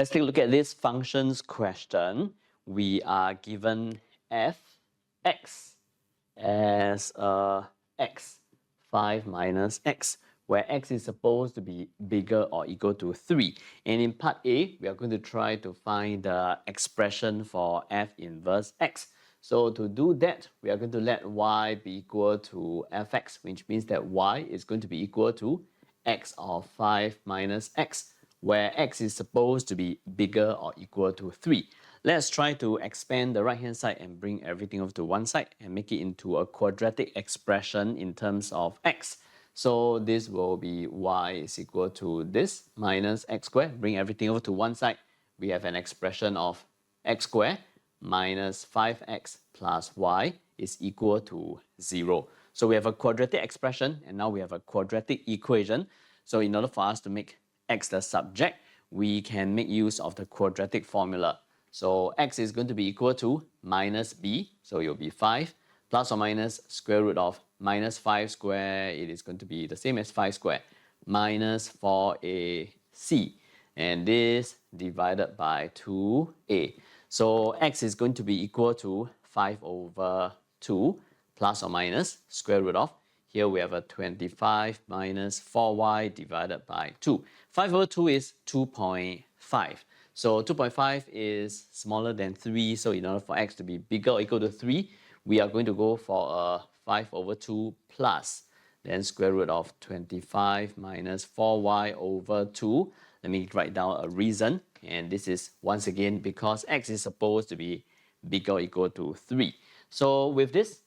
Let's take a look at this functions question. We are given f(x) as x, 5 minus x, where x is supposed to be bigger or equal to 3. And in part A, we are going to try to find the expression for f inverse x. So to do that, we are going to let y be equal to fx, which means that y is going to be equal to x of 5 minus x, where x is supposed to be bigger or equal to 3. Let's try to expand the right-hand side and bring everything over to one side and make it into a quadratic expression in terms of x. So this will be y is equal to this minus x squared. Bring everything over to one side. We have an expression of x squared minus 5x plus y is equal to 0. So we have a quadratic expression and now we have a quadratic equation. So in order for us to make x the subject, we can make use of the quadratic formula. So x is going to be equal to minus b, so it will be 5, plus or minus square root of minus 5 squared, it is going to be the same as 5 squared, minus 4ac, and this divided by 2a. So x is going to be equal to 5 over 2, plus or minus square root of, here we have a 25 minus 4y divided by 2. 5 over 2 is 2.5. So 2.5 is smaller than 3. So in order for x to be bigger or equal to 3, we are going to go for a 5 over 2 plus, then square root of 25 minus 4y over 2. Let me write down a reason. And this is once again because x is supposed to be bigger or equal to 3. So with this,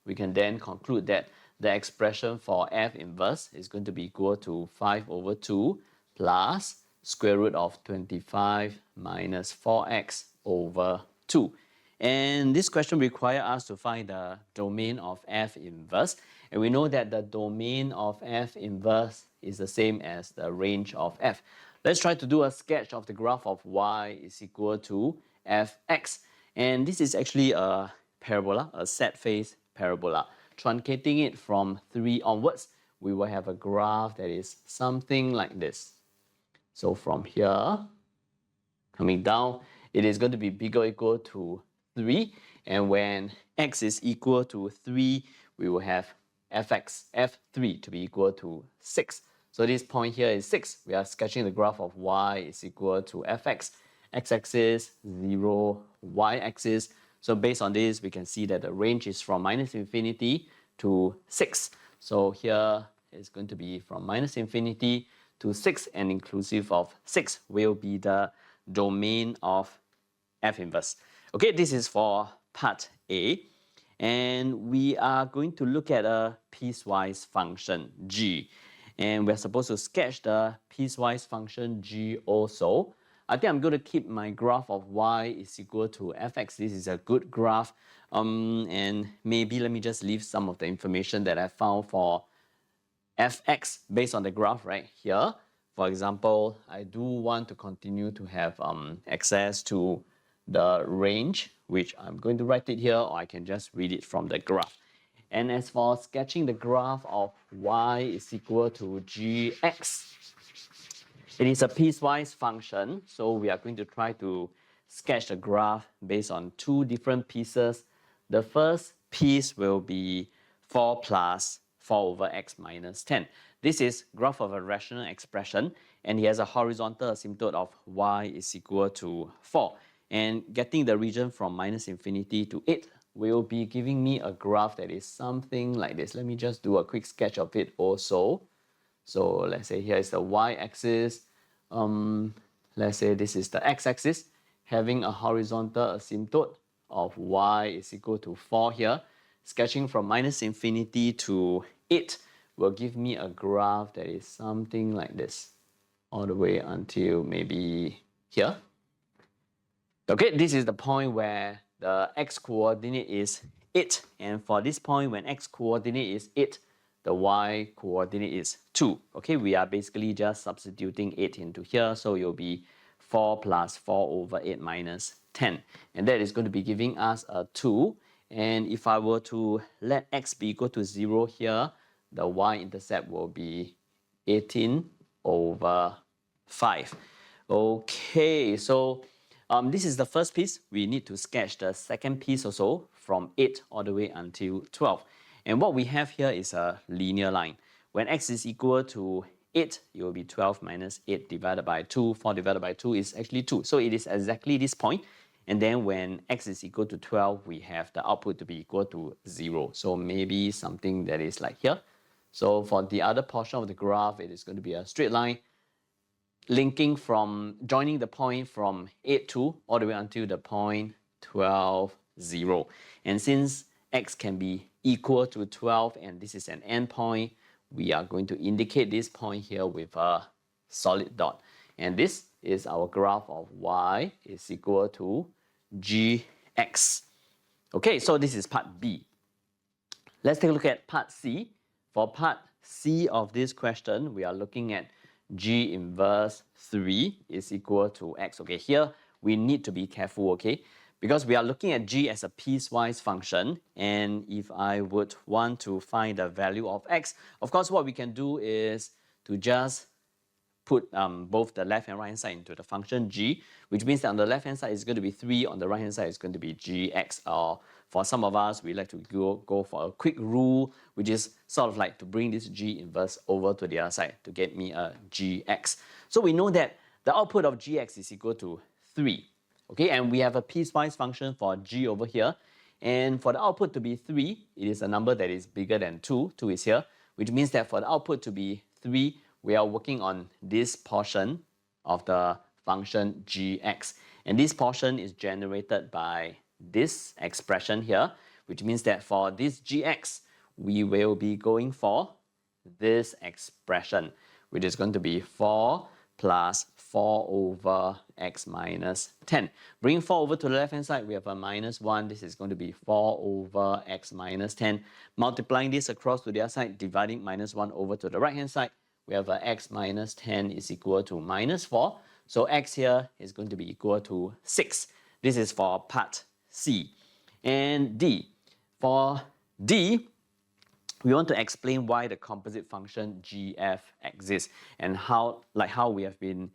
we can then conclude that the expression for f inverse is going to be equal to 5 over 2 plus square root of 25 minus 4x over 2. And this question requires us to find the domain of f inverse. And we know that the domain of f inverse is the same as the range of f. Let's try to do a sketch of the graph of y is equal to fx. And this is actually a parabola, a set face parabola. Truncating it from 3 onwards, we will have a graph that is something like this. So from here, coming down, it is going to be bigger or equal to 3. And when x is equal to 3, we will have fx, f3 to be equal to 6. So this point here is 6. We are sketching the graph of y is equal to fx, x-axis 0, y-axis. So based on this, we can see that the range is from minus infinity to 6. So here is going to be from minus infinity to 6, and inclusive of 6 will be the domain of f inverse. Okay, this is for part A. And we are going to look at a piecewise function g. And we're supposed to sketch the piecewise function g also. I think I'm going to keep my graph of y is equal to fx. This is a good graph. And maybe let me just leave some of the information that I found for fx based on the graph right here. For example, I do want to continue to have access to the range, which I'm going to write it here, or I can just read it from the graph. And as for sketching the graph of y is equal to gx, it is a piecewise function, so we are going to try to sketch the graph based on 2 different pieces. The first piece will be 4 plus 4 over x minus 10. This is graph of a rational expression, and it has a horizontal asymptote of y is equal to 4. And getting the region from minus infinity to 8 will be giving me a graph that is something like this. Let me just do a quick sketch of it also. So let's say here is the y-axis. Let's say this is the x-axis, having a horizontal asymptote of y is equal to 4 here. Sketching from minus infinity to 8 will give me a graph that is something like this, all the way until maybe here. Okay, this is the point where the x-coordinate is 8. And for this point, when x-coordinate is 8, the y-coordinate is 2. Okay, we are basically just substituting 8 into here. So it will be 4 plus 4 over 8 minus 10. And that is going to be giving us a 2. And if I were to let x be equal to 0 here, the y-intercept will be 18 over 5. Okay, so this is the first piece. We need to sketch the second piece also from 8 all the way until 12. And what we have here is a linear line. When x is equal to 8, it will be 12 minus 8 divided by 2. 4 divided by 2 is actually 2. So it is exactly this point. And then when x is equal to 12, we have the output to be equal to 0. So maybe something that is like here. So for the other portion of the graph, it is going to be a straight line joining the point from 8, 2 all the way until the point 12, 0. And since x can be equal to 12 and this is an endpoint, we are going to indicate this point here with a solid dot. And this is our graph of y is equal to gx. Okay, so this is part B. Let's take a look at part C. For part C of this question, we are looking at g inverse 3 is equal to x. Okay, here we need to be careful, okay? Because we are looking at g as a piecewise function, and if I would want to find the value of x, of course what we can do is to just put both the left and right hand side into the function g, which means that on the left hand side is going to be 3, on the right hand side is going to be gx. Or for some of us, we like to go for a quick rule, which is sort of like to bring this g inverse over to the other side to get me a gx. So we know that the output of gx is equal to 3. Okay, and we have a piecewise function for g over here. And for the output to be 3, it is a number that is bigger than 2. 2 is here, which means that for the output to be 3, we are working on this portion of the function gx. And this portion is generated by this expression here, which means that for this gx, we will be going for this expression, which is going to be 4 plus 4 over x minus 10. Bring 4 over to the left-hand side, we have a minus 1. This is going to be 4 over x minus 10. Multiplying this across to the other side, dividing minus 1 over to the right-hand side, we have a x minus 10 is equal to minus 4. So x here is going to be equal to 6. This is for part C. And D. For D, we want to explain why the composite function gf exists and how we have been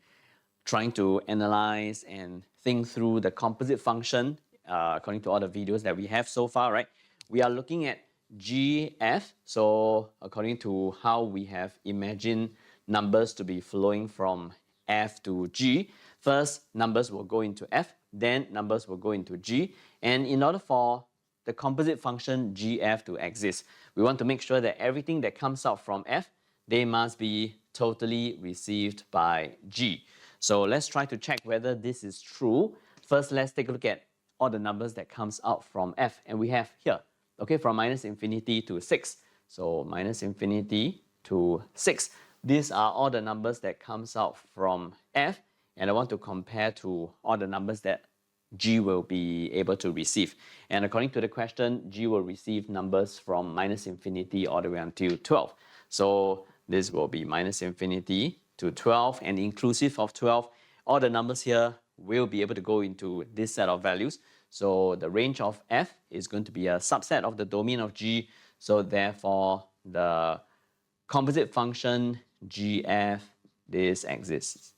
trying to analyze and think through the composite function according to all the videos that we have so far, right? We are looking at gf, so according to how we have imagined numbers to be flowing from f to g, first numbers will go into f, then numbers will go into g, and in order for the composite function gf to exist, we want to make sure that everything that comes out from f, they must be totally received by g. So let's try to check whether this is true. First, let's take a look at all the numbers that comes out from f, and we have here, okay, from minus infinity to 6. So minus infinity to 6. These are all the numbers that comes out from f, and I want to compare to all the numbers that g will be able to receive. And according to the question, g will receive numbers from minus infinity all the way until 12. So this will be minus infinity to 12, and inclusive of 12, all the numbers here will be able to go into this set of values. So the range of f is going to be a subset of the domain of g. So therefore, the composite function gf, this exists.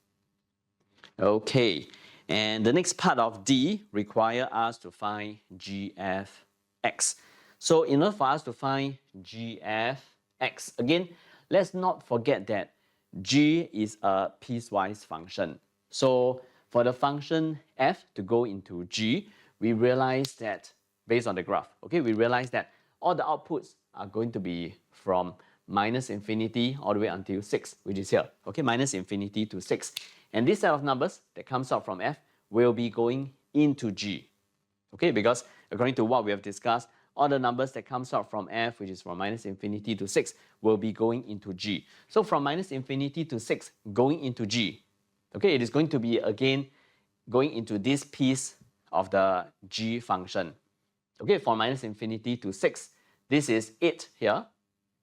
Okay, and the next part of D require us to find gfx. So in order for us to find gfx, again, let's not forget that g is a piecewise function. So for the function f to go into g, we realize that based on the graph, okay, we realize that all the outputs are going to be from minus infinity all the way until 6, which is here, okay, minus infinity to 6. And this set of numbers that comes out from f will be going into g, okay, because according to what we have discussed, all the numbers that comes out from f, which is from minus infinity to 6, will be going into g. So from minus infinity to 6 going into g, okay, it is going to be again going into this piece of the g function. Okay, from minus infinity to 6, this is 8 here.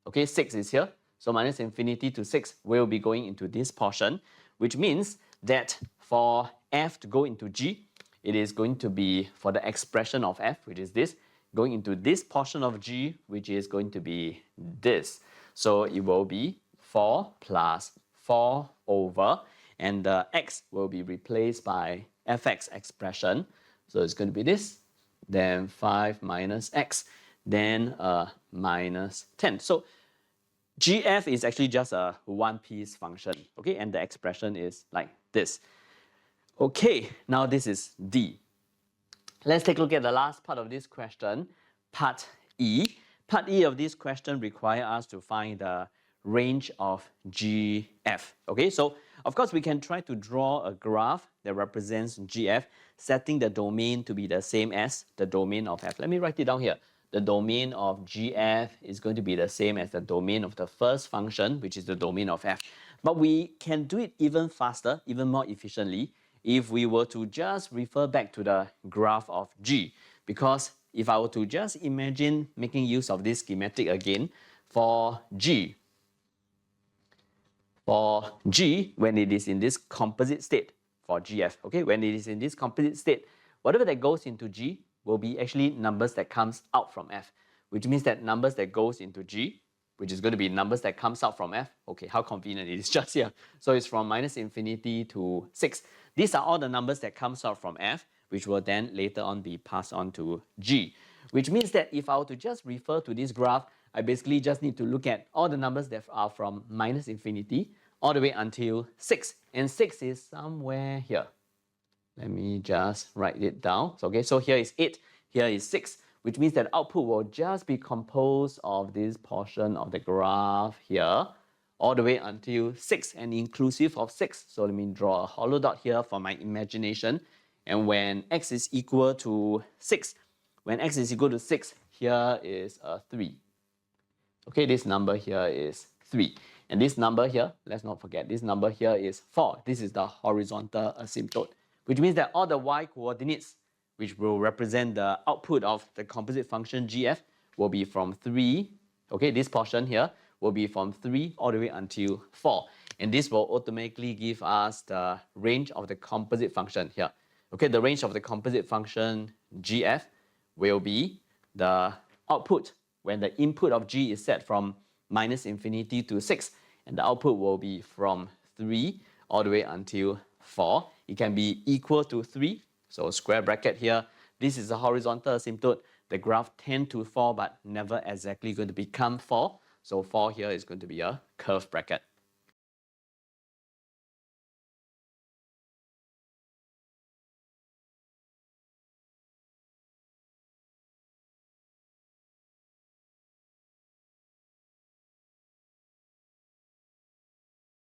Okay, 6 is here. So minus infinity to 6 will be going into this portion, which means that for f to go into g, it is going to be for the expression of f, which is this, going into this portion of g, which is going to be this. So it will be 4 plus 4 over, and the x will be replaced by fx expression. So it's going to be this, then 5 minus x, then minus 10. So gf is actually just a one-piece function, okay, and the expression is like this. Okay, now this is D. Let's take a look at the last part of this question, part E. Part E of this question requires us to find the range of GF. Okay, so of course we can try to draw a graph that represents GF, setting the domain to be the same as the domain of F. Let me write it down here. The domain of GF is going to be the same as the domain of the first function, which is the domain of F. But we can do it even faster, even more efficiently, if we were to just refer back to the graph of G. Because if I were to just imagine making use of this schematic again, for G, when it is in this composite state, for GF, okay, when it is in this composite state, whatever that goes into G will be actually numbers that comes out from F, which means that numbers that goes into G, which is going to be numbers that comes out from F. Okay, how convenient it is just here. So it's from minus infinity to 6. These are all the numbers that comes out from F, which will then later on be passed on to G, which means that if I were to just refer to this graph, I basically just need to look at all the numbers that are from minus infinity all the way until 6. And 6 is somewhere here. Let me just write it down. So, okay, so here is 8, here is 6, which means that output will just be composed of this portion of the graph here, all the way until 6 and inclusive of 6. So let me draw a hollow dot here for my imagination. And when x is equal to 6, here is a 3. Okay, this number here is 3. And this number here, let's not forget, this number here is 4. This is the horizontal asymptote, which means that all the y coordinates, which will represent the output of the composite function GF, will be from 3. Okay, this portion here will be from 3 all the way until 4. And this will automatically give us the range of the composite function here. Okay, the range of the composite function GF will be the output when the input of G is set from minus infinity to 6. And the output will be from 3 all the way until 4. It can be equal to 3. So square bracket here. This is a horizontal asymptote. The graph tend to 4, but never exactly going to become 4. So 4 here is going to be a curved bracket.